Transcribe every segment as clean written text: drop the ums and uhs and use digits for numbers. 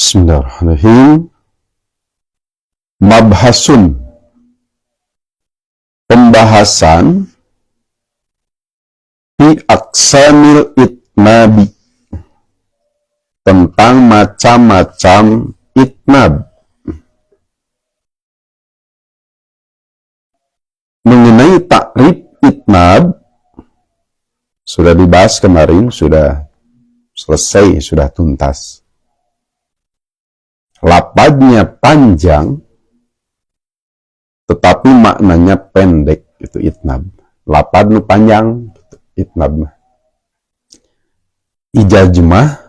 Bismillahirrahmanirrahim. Mabhasun, pembahasan fi aqsamil itnabi, tentang macam-macam itnab. Mengenai takrif itnab sudah dibahas kemarin, sudah selesai, sudah tuntas. Lafadznya panjang tetapi maknanya pendek, itu itnab. Lafadz nu panjang, itnab. Ijaj mah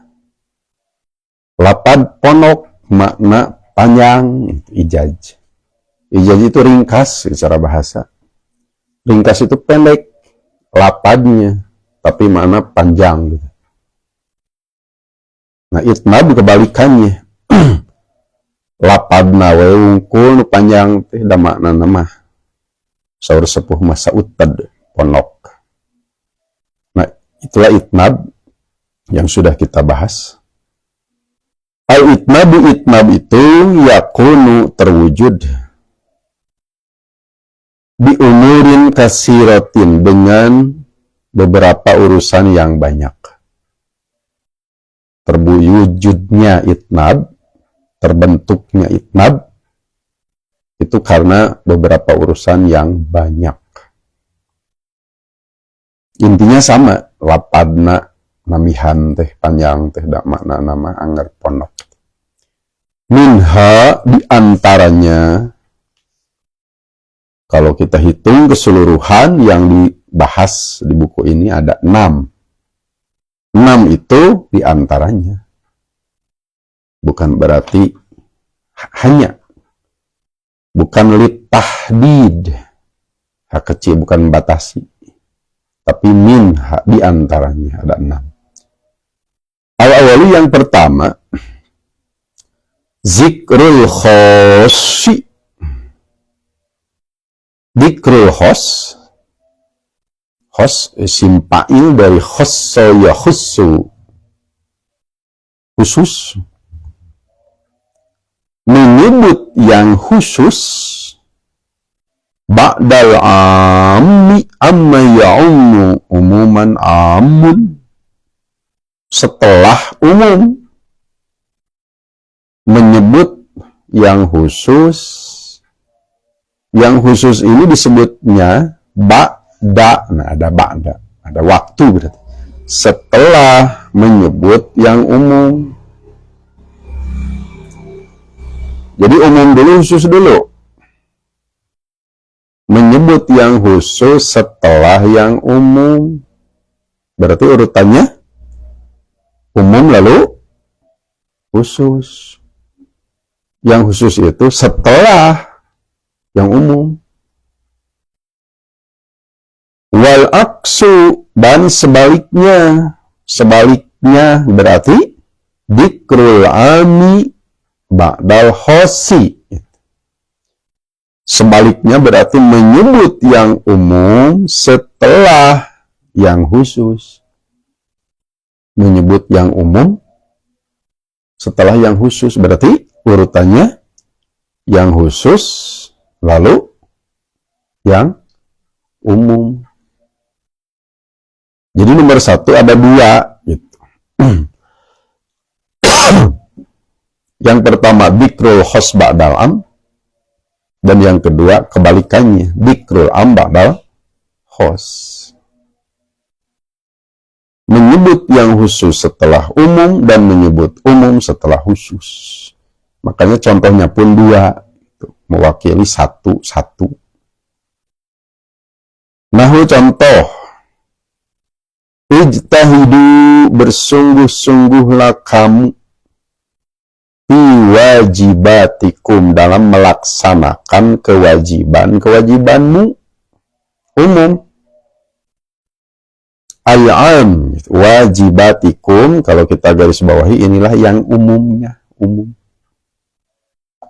lafadz pondok, makna panjang, itu ijaj. Ijaj itu ringkas secara bahasa. Ringkas itu pendek lafadznya, tapi makna panjang gitu. Nah, itnab kebalikannya. Lapadna we wungkul nu panjang teh da maknana mah saur sepuh masa utad ponok. Nah, itulah itnab yang sudah kita bahas. Al-itnab itu yakunu terwujud bi umurin kasiratin, dengan beberapa urusan yang banyak. Terwujudnya itnab, terbentuknya itnab itu karena beberapa urusan yang banyak. Intinya sama, lapadna namihan teh panjang teh da makna nama anggar ponok. Minha, diantaranya, kalau kita hitung keseluruhan yang dibahas di buku ini ada 6. 6 itu diantaranya. Bukan berarti hanya, bukan litahdid, hak kecil, bukan batasi, tapi min, di antaranya ada 6. Al-awali, yang pertama, zikrul khosi. Zikrul khos, khos isim fa'il dari khossa yakhussu, khusus. Menyebut yang khusus ba'dal ammi amma ya'ummu umuman amun, setelah umum. Menyebut yang khusus, yang khusus ini disebutnya ba'da. Nah, ada ba'da, ada waktu berarti, setelah menyebut yang umum. Jadi umum dulu, khusus dulu. Menyebut yang khusus setelah yang umum. Berarti urutannya umum lalu khusus. Yang khusus itu setelah yang umum. Wal aksu, dan sebaliknya. Sebaliknya berarti dikrul ami ba'dal khosi. Sebaliknya berarti menyebut yang umum setelah yang khusus. Menyebut yang umum setelah yang khusus, berarti urutannya yang khusus lalu yang umum. Jadi nomor 1 ada 2 gitu. Yang pertama dikrul khos ba'dal am, dan yang kedua kebalikannya, dikrul am ba'dal khos. Menyebut yang khusus setelah umum dan menyebut umum setelah khusus. Makanya contohnya pun 2, mewakili 1. Nahu contoh, ijtahidu, bersungguh-sungguhlah kamu, wajibatikum, dalam melaksanakan kewajibanmu umum. Al-am, wajibatikum, kalau kita garis bawahi, inilah yang umumnya, umum.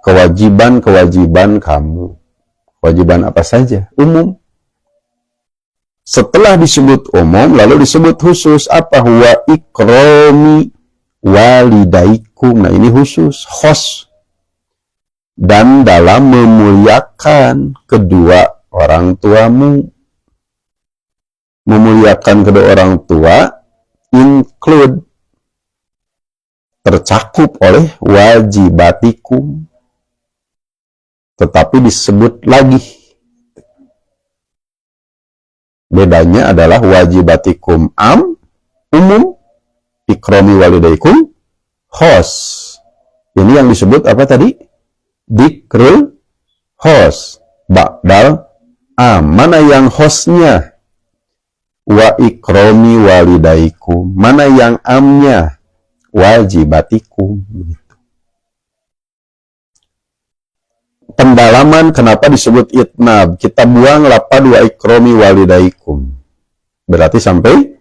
Kewajiban kamu. Kewajiban apa saja? Umum. Setelah disebut umum, lalu disebut khusus. Apa? Huwa ikrami walidaikum. walidaykum. Nah ini khusus, khos. Dan dalam memuliakan kedua orang tuamu. Memuliakan kedua orang tua include, tercakup oleh wajibatikum. Tetapi disebut lagi. Bedanya adalah wajibatikum umum, ikromi walidaykum khos. Ini yang disebut apa tadi? Dikrul khos. Ba'dal mana yang khosnya? Wa ikromi walidaykum. Mana yang amnya? Wajibatikum. Pendalaman kenapa disebut itnab. Kita buang lapad wa ikromi walidaykum. Berarti sampai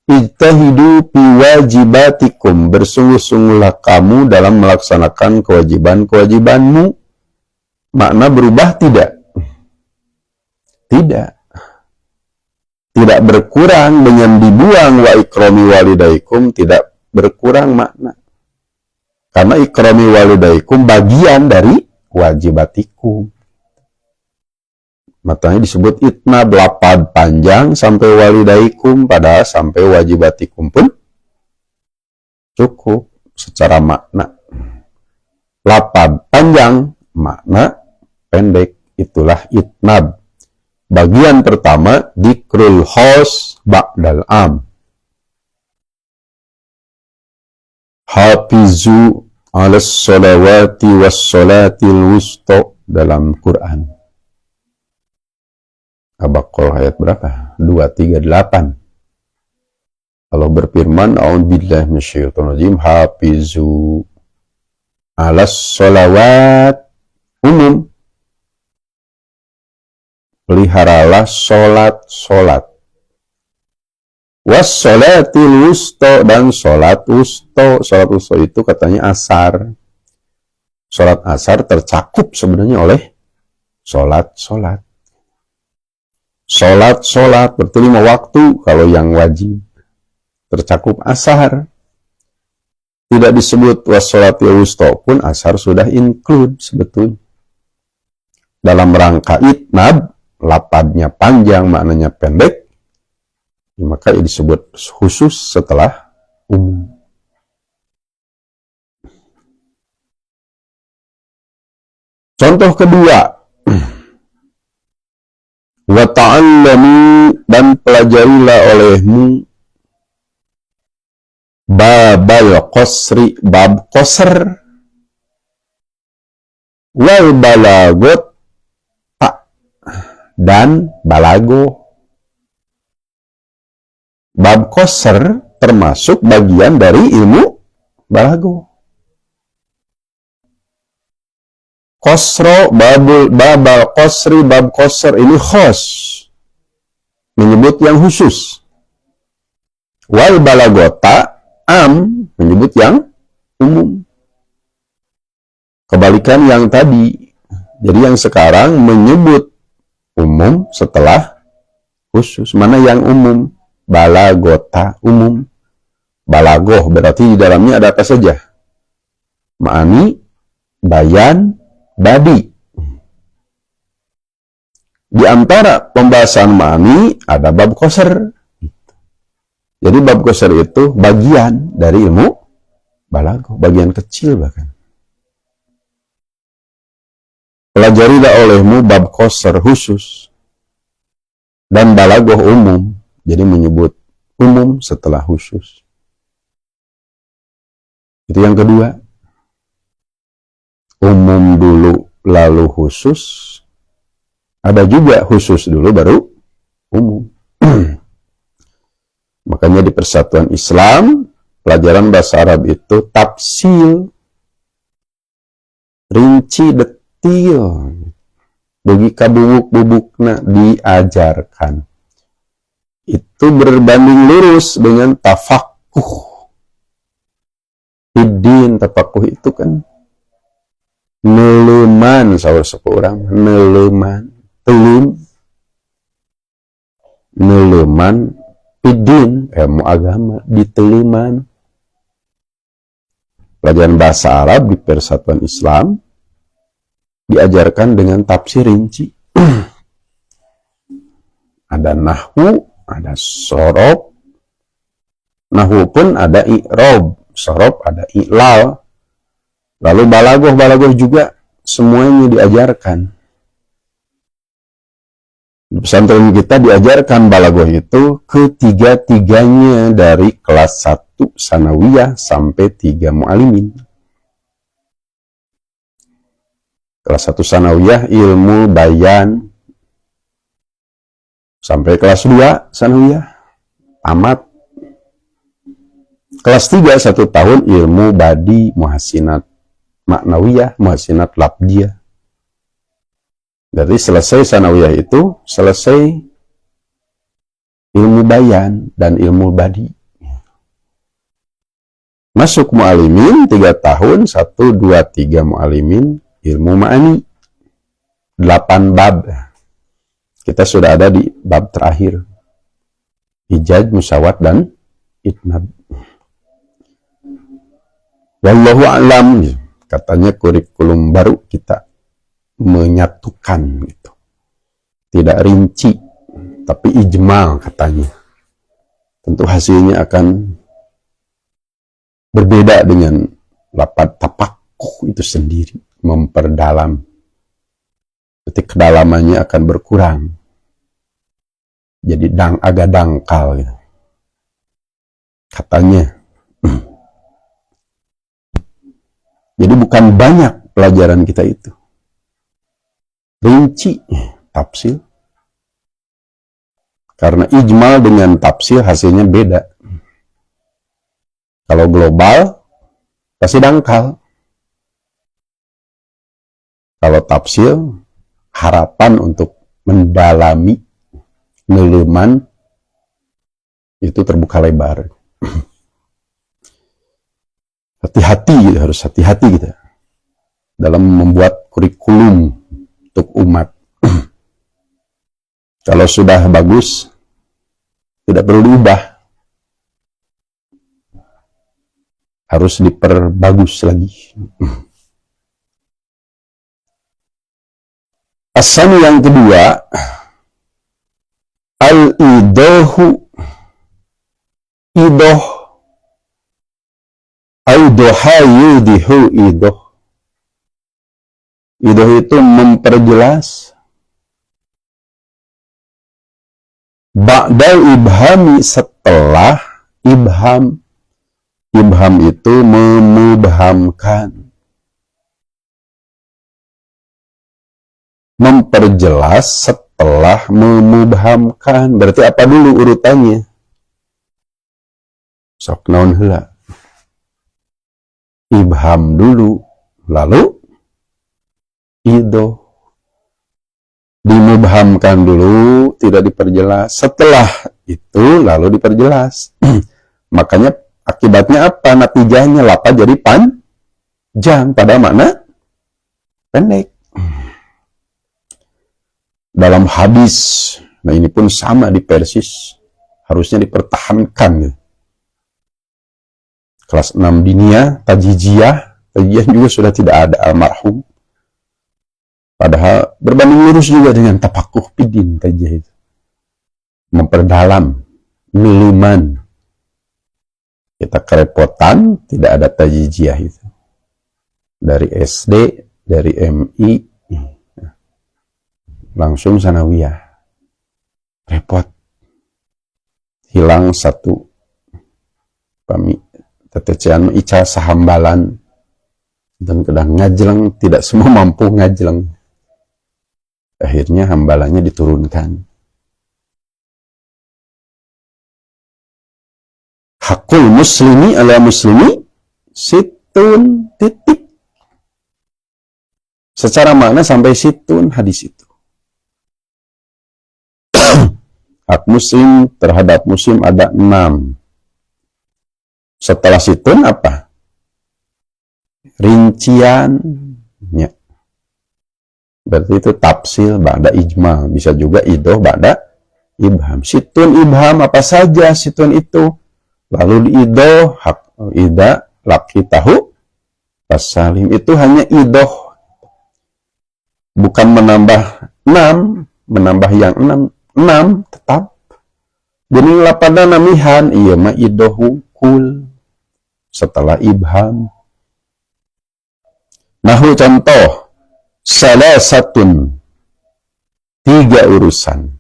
ijtahidu fi wajibatikum. Bersungguh-sungguhlah kamu dalam melaksanakan kewajiban-kewajibanmu. Makna berubah tidak? Tidak. Tidak berkurang dengan dibuang wa ikromi walidaykum. Tidak berkurang makna. Karena ikromi walidaykum bagian dari wajibatikum. Makanya disebut itnab, lapad panjang sampai walidaykum, padahal sampai wajibatikum pun cukup secara makna. Lapad panjang, makna pendek, itulah itnab. Bagian pertama, dikrul khos ba'dal am. Hafizu alas sholawati was sholatil wusta dalam Quran. Al-Baqarah ayat berapa? 238. Allah berfirman, a'udzubillahi minasyaitonir rajim, hafizu alas sholawat umum. Peliharalah sholat. Was sholatil wusta dan sholat wusta. Sholat wusta itu katanya asar. Sholat asar tercakup sebenarnya oleh sholat. Sholat berarti 5 waktu kalau yang wajib. Tercakup asar. Tidak disebut wassolatil wusta pun asar sudah include sebetulnya. Dalam rangka itnab, lapadnya panjang, maknanya pendek, maka disebut khusus setelah umum. Contoh kedua, wa ta'allamu dan pelajarilah olehmu babal qasri, bab qasr, wal balagot dan balago. Bab qasr termasuk bagian dari ilmu balago. Qasro, babal qasri, bab qasr ini khos, menyebut yang khusus. Wal balagota menyebut yang umum. Kebalikan yang tadi. Jadi yang sekarang menyebut umum setelah khusus. Mana yang umum? Balagota umum. Balagoh berarti di dalamnya ada apa saja? Ma'ani, bayan, badi. Di antara pembahasan ma'ani ada bab qasr. Jadi bab qasr itu bagian dari ilmu balagoh, bagian kecil bahkan. Pelajarilah olehmu bab qasr khusus dan balagoh umum. Jadi menyebut umum setelah khusus. Itu yang kedua. Umum dulu lalu khusus. Ada juga khusus dulu baru umum. Makanya di Persatuan Islam, pelajaran bahasa Arab itu tafsil, rinci, detil, bagi kabubuk-bubukna diajarkan. Itu berbanding lurus dengan tafakuh. Idin, tafakuh itu kan neleman, sahur seorang, neleman, neleman, idin, ilmu agama, diteliman. Pelajaran bahasa Arab di Persatuan Islam diajarkan dengan tafsir rinci. Ada nahwu, ada sorob. Nahwu pun ada i'rob, sorob ada i'lal. Lalu balagoh juga semuanya diajarkan. Di pesantren kita diajarkan balagoh itu ketiga-tiganya dari kelas 1 sanawiyah sampai 3 mu'alimin. Kelas 1 sanawiyah ilmu bayan sampai kelas 2 sanawiyah tamat. Kelas 3 1 tahun ilmu badi, muhasinat maknawiyah, muhasinat labdiyah. Jadi selesai sanawiyah itu selesai ilmu bayan dan ilmu badi. Masuk mu'alimin 3 tahun 1, 2, 3 mu'alimin ilmu ma'ani 8 bab. Kita sudah ada di bab terakhir, ijaz, musawat, dan itnab. Wallahu a'lam. Katanya kurikulum baru kita menyatukan gitu. Tidak rinci, tapi ijmal katanya. Tentu hasilnya akan berbeda dengan lapat tapakuh itu sendiri, memperdalam. Ketika kedalamannya akan berkurang. Jadi agak dangkal gitu. Katanya. Jadi bukan banyak pelajaran kita itu. Rinci tafsir. Karena ijmal dengan tafsir hasilnya beda. Kalau global pasti dangkal. Kalau tafsir harapan untuk mendalami neleman itu terbuka lebar. Hati-hati, harus hati-hati gitu dalam membuat kurikulum untuk umat. Kalau sudah bagus, tidak perlu diubah. Harus diperbagus lagi. Asal yang kedua, al-idohu, idoh, aidoha yudihu idoh. Idoh itu memperjelas. Ba'dal ibhami, setelah ibham. Ibham itu memubhamkan. Memperjelas setelah memubhamkan. Berarti apa dulu urutannya? Sok naon heula. Ibham dulu, lalu idoh. Dimubhamkan dulu, tidak diperjelas. Setelah itu lalu diperjelas. Makanya akibatnya apa? Natijahnya lapa jadi panjang pada makna pendek. Dalam hadis, nah ini pun sama di Persis, harusnya dipertahankan. Kelas 6 diniyah, tajijiyah juga sudah tidak ada, almarhum. Padahal berbanding lurus juga dengan tapakuh pidin tajiyah itu. Memperdalam, niliman. Kita kerepotan, tidak ada tajijiyah itu. Dari SD, dari MI, langsung sanawiyah. Repot. Hilang satu tetecian ica sahambalan. Dan kadang ngajleng, tidak semua mampu ngajleng. Akhirnya hambalannya diturunkan. Hakul muslimi ala muslimi situn titik. Secara makna sampai situn hadis itu. Hak muslim terhadap muslim ada 6. Setelah situn apa? Rinciannya. Berarti itu tafsil ba'da ijmal. Bisa juga idoh ba'da ibham. Situn ibham apa saja situn itu. Lalu di idoh hak ida laki tahu Fasalim itu hanya idoh, bukan menambah 6, menambah yang 6 tetap. Jadi lapada namihan, iya mah idoh wungkul setelah ibham. Nahu contoh, salasatun, 3 urusan.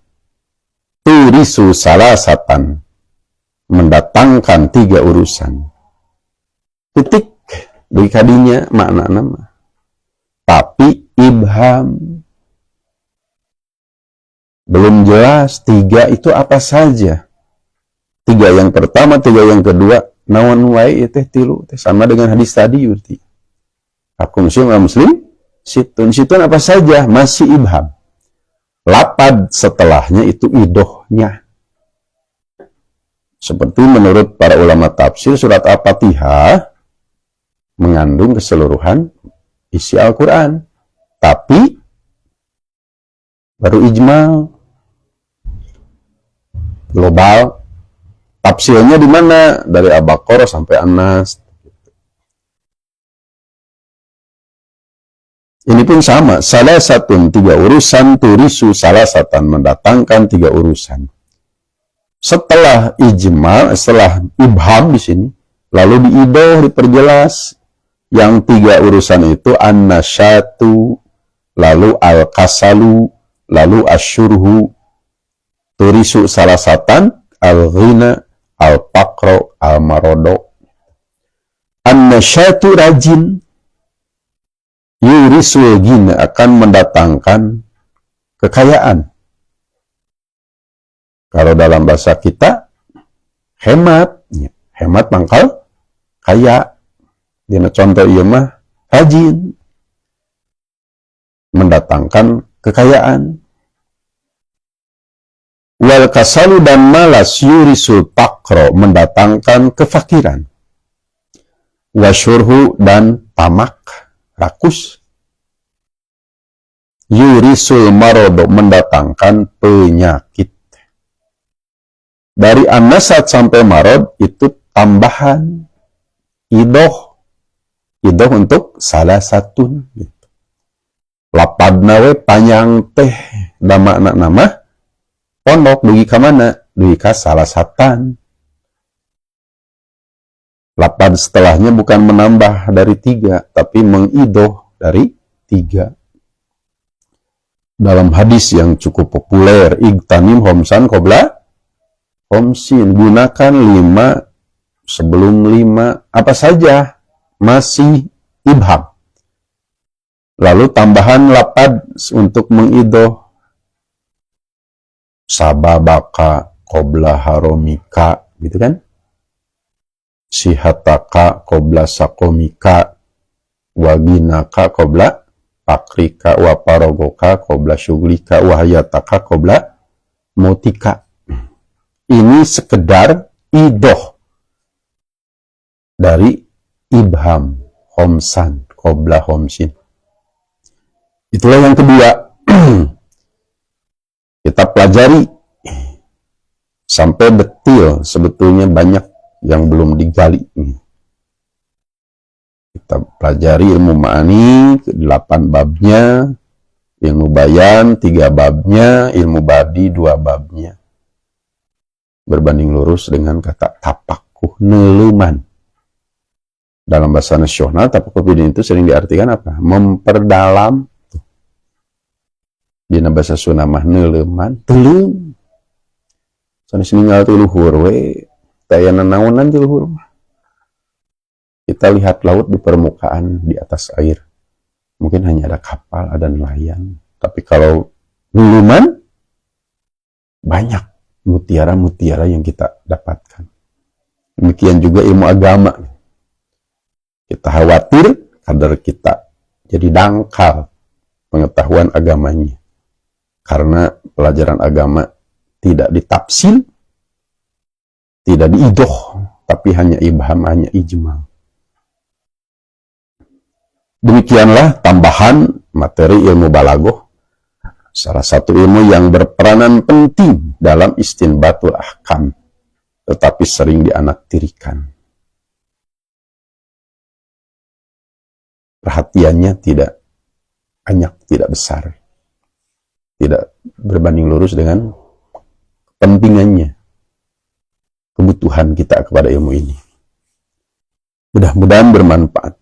Turisu salasatan, mendatangkan 3 urusan. Titik, di kadinya makna nama. Tapi ibham. Belum jelas 3 itu apa saja. 3 yang pertama, 3 yang kedua, nawan wae teh 3 teh sama dengan hadis tadi yuti. Aku muslim, situn apa saja masih ibham. Lapad setelahnya itu idohnya. Seperti menurut para ulama tafsir, surat Al-Fatihah mengandung keseluruhan isi Al-Quran. Tapi baru ijmal. Global. Tafsirnya di mana? Dari Al-Baqarah sampai An-Nas. Ini pun sama, salasatun 3 urusan, turisu salasatan, mendatangkan 3 urusan. Setelah ijmal, setelah ibham di sini, lalu diidoh, diperjelas. Yang 3 urusan itu an-nasyatu, lalu al-kasalu, lalu asyurhu, turisu salasatan, al-ghina, al-pakro, al-marodo. An-nasyatu rajin, yurisul gina, akan mendatangkan kekayaan. Kalau dalam bahasa kita, hemat mangkal kaya. Dina contoh ieu mah rajin, mendatangkan kekayaan. Wal kasalu, dan malas, yurisul pakro, mendatangkan kefakiran. Wasyurhu, dan tamak, rakus. Yurisul marodo, mendatangkan penyakit. Dari an-nasat sampai marod itu tambahan idoh untuk salah satu. Lapadna we panjang teh dama anak nama pondok dugi ka mana? Dugi ka salah satan. Lapad setelahnya bukan menambah dari 3, tapi mengidoh dari 3. Dalam hadis yang cukup populer, igtanim homsan qobla homsin, gunakan 5 sebelum 5, apa saja masih ibham. Lalu tambahan lapad untuk mengidoh, sababaka qobla haromika, gitu kan? Sihataka qobla sakomika, waginaka qobla pakrika, waparogoka qobla syuglika, wahayataka qobla motika. Ini sekedar idoh dari ibham, homsan, qobla homsin. Itulah yang kedua. Kita pelajari sampai detail, sebetulnya banyak yang belum digali. Kita pelajari ilmu ma'ani, 8 babnya, ilmu bayan, 3 babnya, ilmu badi, 2 babnya. Berbanding lurus dengan kata tapakuh, neuluman. Dalam bahasa nasional, tapakuh bidin itu sering diartikan apa? Memperdalam. Di bahasa Sunda mah neuleuman, teuleum. Sanes ninggal ti luhur we, taya nanaonan ti luhur mah. Kita lihat laut di permukaan, di atas air. Mungkin hanya ada kapal, ada nelayan. Tapi kalau neuleuman, banyak mutiara-mutiara yang kita dapatkan. Demikian juga ilmu agama. Kita khawatir kadar kita jadi dangkal pengetahuan agamanya. Karena pelajaran agama tidak ditafsir, tidak diidoh, tapi hanya ibham, hanya ijmal. Demikianlah tambahan materi ilmu balagoh, salah satu ilmu yang berperanan penting dalam istinbatul ahkam, tetapi sering dianaktirikan. perhatiannya tidak banyak, tidak besar, tidak berbanding lurus dengan kepentingannya, kebutuhan kita kepada ilmu ini. Mudah-mudahan bermanfaat.